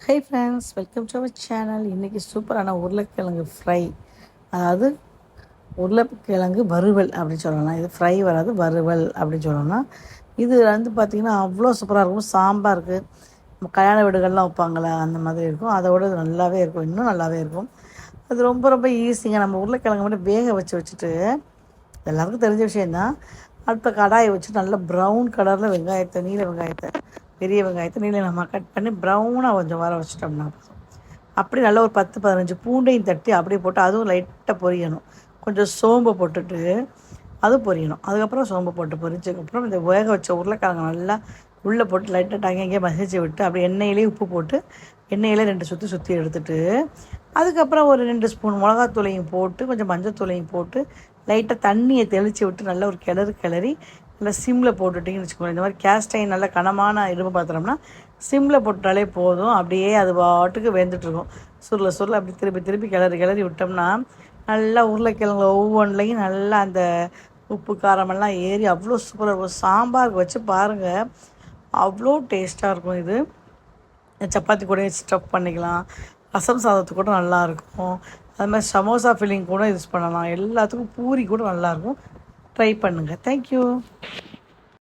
High friends, welcome to our channel. இன்றைக்கி சூப்பரான உருளைக்கிழங்கு ஃப்ரை, அதாவது உருளைக்கிழங்கு வறுவல் அப்படின்னு சொல்லலாம். இது ஃப்ரை வராது, வறுவல் அப்படின்னு சொல்லலாம். இது வந்து பார்த்திங்கன்னா அவ்வளோ சூப்பராக இருக்கும். சாம்பாருக்கு கல்யாண வீடுகள்லாம் வைப்பாங்களே அந்த மாதிரி இருக்கும். அதோட இது நல்லாவே இருக்கும், இன்னும் நல்லாவே இருக்கும். அது ரொம்ப ரொம்ப ஈஸிங்க. நம்ம உருளைக்கிழங்கு மட்டும் வேக வச்சுட்டு எல்லாருக்கும் தெரிஞ்ச விஷயந்தான். அடுத்த கடாயை வச்சுட்டு நல்லா ப்ரௌன் கலரில் வெங்காயத்தை, நீல வெங்காயத்தை, பெரிய வெங்காயத்தை நீளமாக கட் பண்ணி ப்ரௌனாக கொஞ்சம் வர வச்சிட்டோம்னா அப்படி நல்லா ஒரு 10-15 பூண்டையும் தட்டி அப்படியே போட்டு அதுவும் லைட்டாக பொரியணும். கொஞ்சம் சோம்பை போட்டுட்டு அதுவும் பொரியணும். அதுக்கப்புறம் சோம்பு போட்டு பொரிச்சதுக்கப்புறம் இந்த வேக வச்ச உருளைக்கிழங்கு நல்லா உள்ளே போட்டு லைட்டாக அங்கங்கே மசிச்சு விட்டு அப்படி எண்ணெயிலே உப்பு போட்டு எண்ணெயில் 2 சுற்றி எடுத்துட்டு அதுக்கப்புறம் ஒரு 2 ஸ்பூன் மிளகாத்தூளையும் போட்டு கொஞ்சம் மஞ்சத்தூளையும் போட்டு லைட்டாக தண்ணியை தெளித்து விட்டு நல்லா ஒரு கிளறி நல்லா சிம்மில் போட்டுட்டிங்கன்னு வச்சுக்கோங்க. இந்த மாதிரி கேஸ்டைன் நல்லா கனமான இரும்பு பாத்திரம்னா சிம்மில் போட்டாலே போதும். அப்படியே அது பாட்டுக்கு வெந்துட்டுருக்கும். சுருள அப்படி திருப்பி கிளறி விட்டோம்னா நல்லா உருளைக்கிழங்குல ஒவ்வொன்றிலையும் நல்லா அந்த உப்பு காரமெல்லாம் ஏறி அவ்வளோ சூப்பராக இருக்கும். சாம்பாருக்கு வச்சு பாருங்கள், அவ்வளோ டேஸ்ட்டாக இருக்கும். இது சப்பாத்தி கூட ஸ்டஃப் பண்ணிக்கலாம், ரசம் சாதத்துக்கு கூட நல்லாயிருக்கும். அது மாதிரி சமோசா ஃபில்லிங் கூட யூஸ் பண்ணலாம். எல்லாத்துக்கும் பூரி கூட நல்லாயிருக்கும். ட்ரை பண்ணுங்கள். தேங்க்யூ.